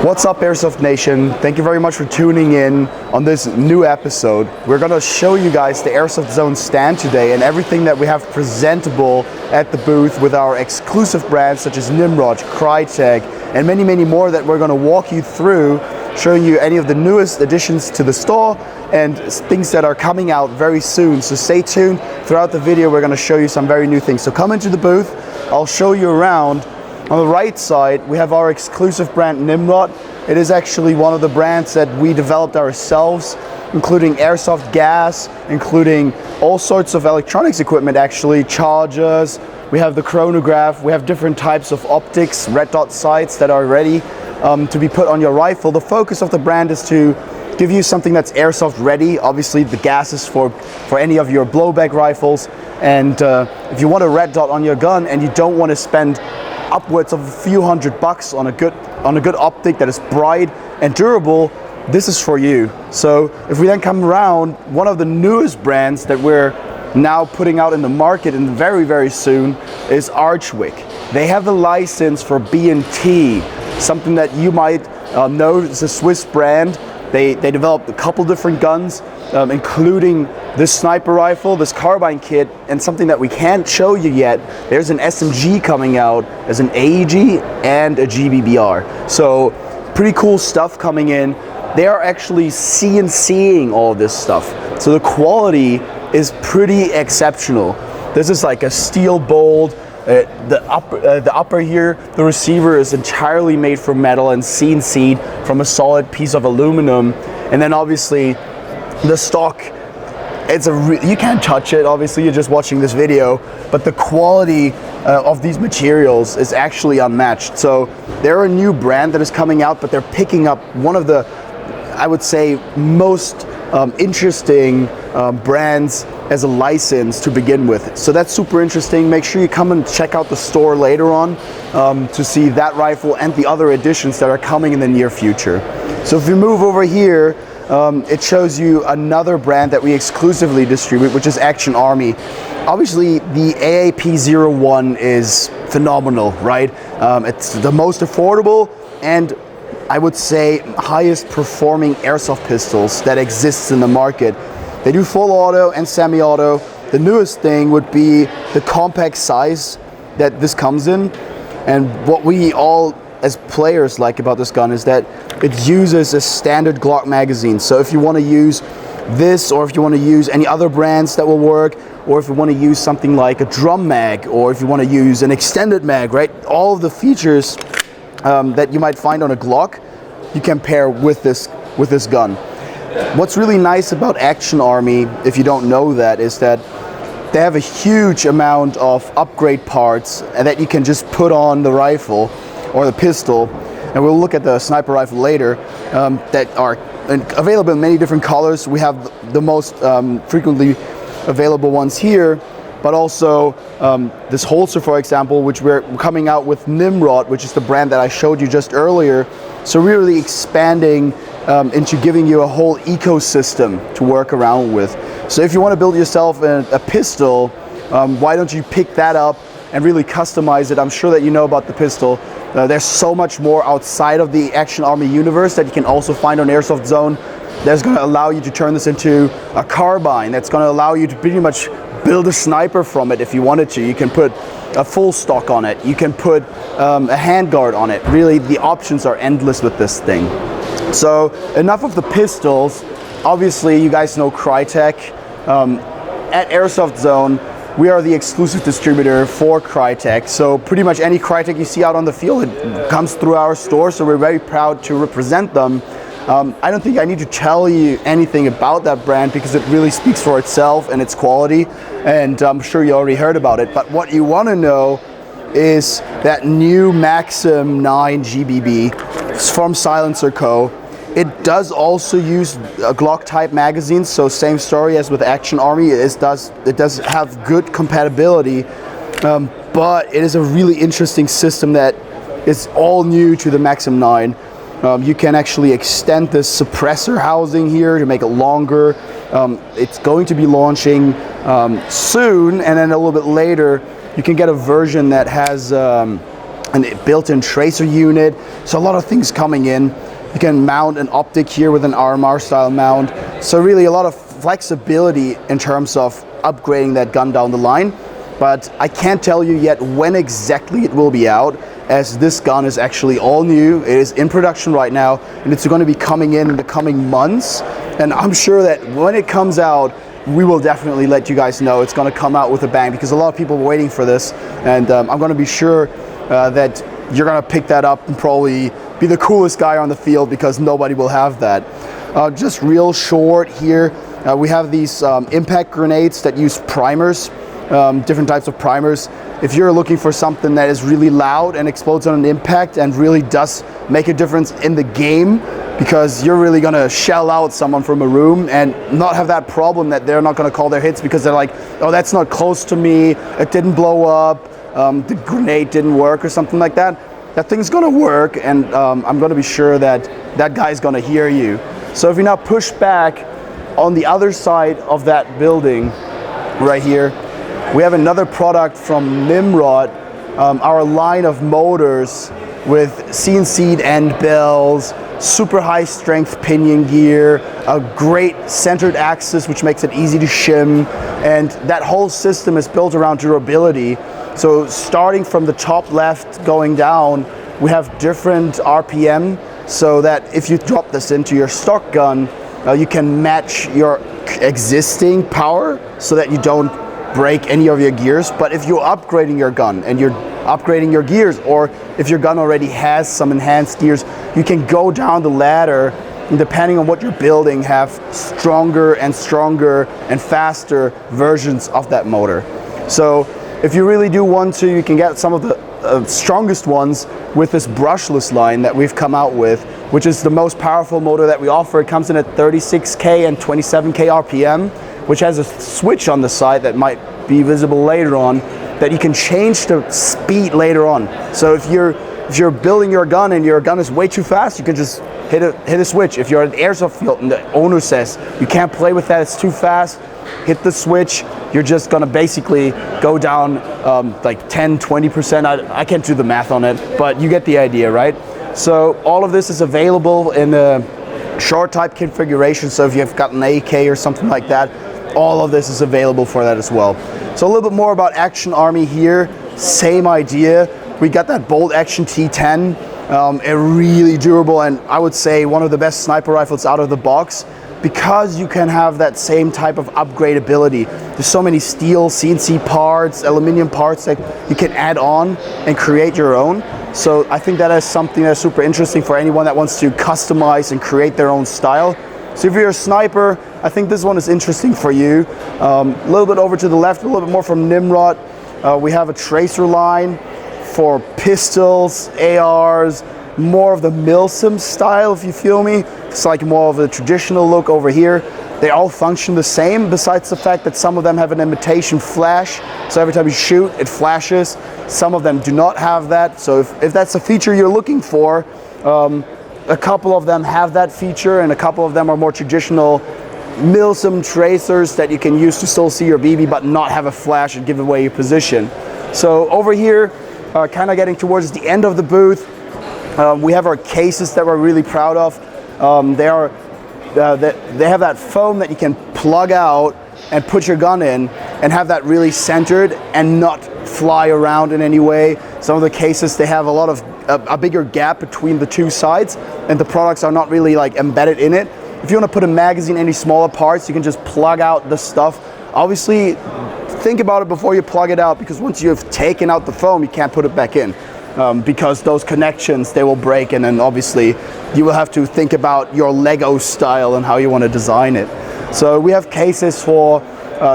What's up, Airsoft Nation? Thank you very much for tuning in on this new episode. We're going to show you guys the Airsoftzone stand today and everything that we have presentable at the booth with our exclusive brands such as Nimrod, Crytek, and many, many more that we're going to walk you through, showing you any of the newest additions to the store and things that are coming out very soon. So stay tuned. Throughout the video, we're going to show you some very new things. So come into the booth. I'll show you around. On the right side, we have our exclusive brand Nimrod. It is actually one of the brands that we developed ourselves, including airsoft gas, including all sorts of electronics equipment actually, chargers. We have the chronograph, we have different types of optics, red dot sights that are ready to be put on your rifle. The focus of the brand is to give you something that's airsoft ready. Obviously the gas is for any of your blowback rifles. And if you want a red dot on your gun and you don't want to spend upwards of a few $100 on a good optic that is bright and durable, this is for you. So if we then come around, one of the newest brands that we're now putting out in the market and very, very soon is Archwick. They have the license for B&T, something that you might know. It's a Swiss brand. They developed a couple different guns, including this sniper rifle, this carbine kit, and something that we can't show you yet. There's an SMG coming out as an AEG and a GBBR. So pretty cool stuff coming in. They are actually CNCing all of this stuff. So the quality is pretty exceptional. This is like a steel bolt. The upper here, the receiver is entirely made from metal and CNC'd from a solid piece of aluminum. And then obviously the stock, you can't touch it, obviously you're just watching this video, but the quality of these materials is actually unmatched. So they're a new brand that is coming out, but they're picking up one of the, I would say, most interesting brands as a license to begin with. So that's super interesting. Make sure you come and check out the store later on to see that rifle and the other additions that are coming in the near future. So if you move over here, it shows you another brand that we exclusively distribute, which is Action Army. Obviously the AAP01 is phenomenal, right? It's the most affordable and I would say highest performing airsoft pistols that exists in the market. They do full auto and semi-auto. The newest thing would be the compact size that this comes in. And what we all as players like about this gun is that it uses a standard Glock magazine. So if you want to use this, or if you want to use any other brands that will work, or if you want to use something like a drum mag, or if you want to use an extended mag, right? All of the features that you might find on a Glock, you can pair with this gun. What's really nice about Action Army, if you don't know that, is that they have a huge amount of upgrade parts that you can just put on the rifle or the pistol, and we'll look at the sniper rifle later, that are available in many different colors. We have the most frequently available ones here, but also this holster, for example, which we're coming out with Nimrod, which is the brand that I showed you just earlier. So we're really expanding into giving you a whole ecosystem to work around with. So if you want to build yourself a pistol, why don't you pick that up and really customize it? I'm sure that you know about the pistol. There's so much more outside of the Action Army universe that you can also find on Airsoftzone. That's going to allow you to turn this into a carbine. That's going to allow you to pretty much build a sniper from it if you wanted to. You can put a full stock on it. You can put a handguard on it. Really, the options are endless with this thing. So enough of the pistols. Obviously, you guys know Crytek. At Airsoftzone, we are the exclusive distributor for Crytek. So pretty much any Crytek you see out on the field, it comes through our store. So we're very proud to represent them. I don't think I need to tell you anything about that brand because it really speaks for itself and its quality, and I'm sure you already heard about it. But what you want to know is that new Maxim 9 GBB from Silencer Co. It does also use a Glock type magazine, so same story as with Action Army. It does have good compatibility, but it is a really interesting system that is all new to the Maxim 9. You can actually extend this suppressor housing here to make it longer. It's going to be launching soon, and then a little bit later you can get a version that has a a built-in tracer unit. So a lot of things coming in. You can mount an optic here with an RMR style mount. So really a lot of flexibility in terms of upgrading that gun down the line. But I can't tell you yet when exactly it will be out, as this gun is actually all new. It is in production right now, and it's going to be coming in the coming months. And I'm sure that when it comes out, we will definitely let you guys know it's going to come out with a bang, because a lot of people are waiting for this. And I'm going to be sure that you're going to pick that up and probably be the coolest guy on the field, because nobody will have that. Just real short here, we have these impact grenades that use primers. Different types of primers. If you're looking for something that is really loud and explodes on an impact and really does make a difference in the game, because you're really gonna shell out someone from a room and not have that problem that they're not gonna call their hits because they're like, oh, that's not close to me, it didn't blow up, the grenade didn't work or something like that. That thing's gonna work, and I'm gonna be sure that that guy's gonna hear you. So if you now push back on the other side of that building right here, we have another product from Nimrod, our line of motors with CNC'd end bells, super high strength pinion gear, a great centered axis which makes it easy to shim, and that whole system is built around durability. So starting from the top left going down, we have different RPM, so that if you drop this into your stock gun, you can match your existing power so that you don't break any of your gears. But if you're upgrading your gun and you're upgrading your gears, or if your gun already has some enhanced gears, you can go down the ladder, and depending on what you're building, have stronger and stronger and faster versions of that motor. So if you really do want to, you can get some of the strongest ones with this brushless line that we've come out with, which is the most powerful motor that we offer. It comes in at 36K and 27K RPM, which has a switch on the side that might be visible later on, that you can change the speed later on. So if you're building your gun and your gun is way too fast, you can just hit a switch. If you're at an airsoft field and the owner says you can't play with that, it's too fast, hit the switch. You're just gonna basically go down like 10-20%. I can't do the math on it, but you get the idea, right? So all of this is available in a short type configuration. So if you've got an AK or something like that, all of this is available for that as well. So a little bit more about Action Army here. Same idea. We got that bolt action T10, a really durable, and I would say one of the best sniper rifles out of the box, because you can have that same type of upgradability. There's so many steel, CNC parts, aluminum parts that you can add on and create your own. So I think that is something that's super interesting for anyone that wants to customize and create their own style. So if you're a sniper, I think this one is interesting for you. A little bit over to the left, a little bit more from Nimrod. We have a tracer line for pistols, ARs, more of the Milsim style, if you feel me. It's like more of a traditional look over here. They all function the same, besides the fact that some of them have an imitation flash. So every time you shoot, it flashes. Some of them do not have that. So if that's a feature you're looking for, a couple of them have that feature, and a couple of them are more traditional Milsim tracers that you can use to still see your BB but not have a flash and give away your position. So over here, kind of getting towards the end of the booth, we have our cases that we're really proud of. They have that foam that you can plug out and put your gun in and have that really centered and not fly around in any way. Some of the cases, they have a bigger gap between the two sides, and the products are not really like embedded in it. If you want to put a magazine any smaller parts, you can just plug out the stuff. Obviously, think about it before you plug it out, because once you've taken out the foam, you can't put it back in. Because those connections, they will break, and then obviously you will have to think about your Lego style and how you want to design it. So we have cases for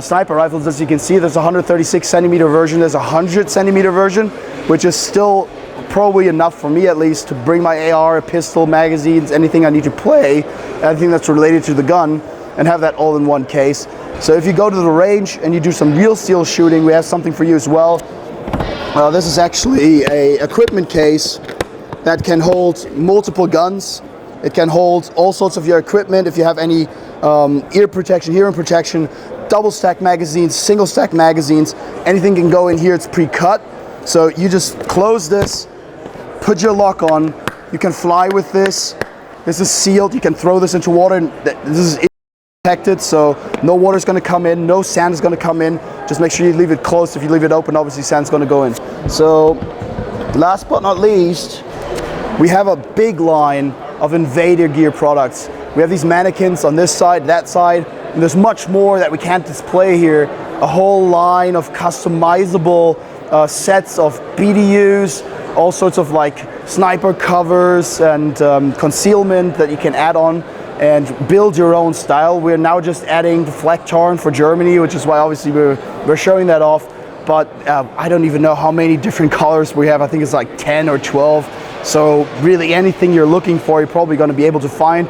sniper rifles. As you can see, there's a 136 centimeter version, there's a 100 centimeter version, which is still probably enough for me at least to bring my AR, a pistol, magazines, anything I need to play, anything that's related to the gun, and have that all in one case. So if you go to the range and you do some real steel shooting, we have something for you as well. This is actually a equipment case that can hold multiple guns. It can hold all sorts of your equipment. If you have any ear protection, hearing protection, double stack magazines, single stack magazines, anything can go in here. It's pre-cut. So you just close this, put your lock on. You can fly with this. This is sealed. You can throw this into water. And this is protected, so no water is going to come in, no sand is going to come in. Just make sure you leave it closed. If you leave it open, obviously sand's going to go in. So last but not least, we have a big line of Invader gear products. We have these mannequins on this side, that side, and there's much more that we can't display here. A whole line of customizable sets of BDUs, all sorts of like sniper covers and concealment that you can add on and build your own style. We're now just adding the flak tarn for Germany, which is why obviously we're showing that off. But I don't even know how many different colors we have. I think it's like 10 or 12. So really anything you're looking for, you're probably going to be able to find.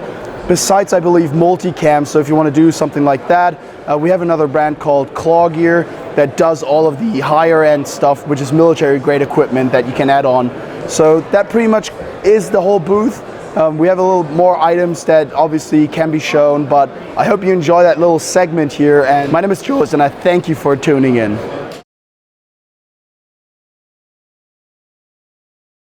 Besides, I believe, multicam. So if you want to do something like that, we have another brand called Claw Gear that does all of the higher end stuff, which is military grade equipment that you can add on. So that pretty much is the whole booth. We have a little more items that obviously can be shown, but I hope you enjoy that little segment here. And my name is Julius, and I thank you for tuning in.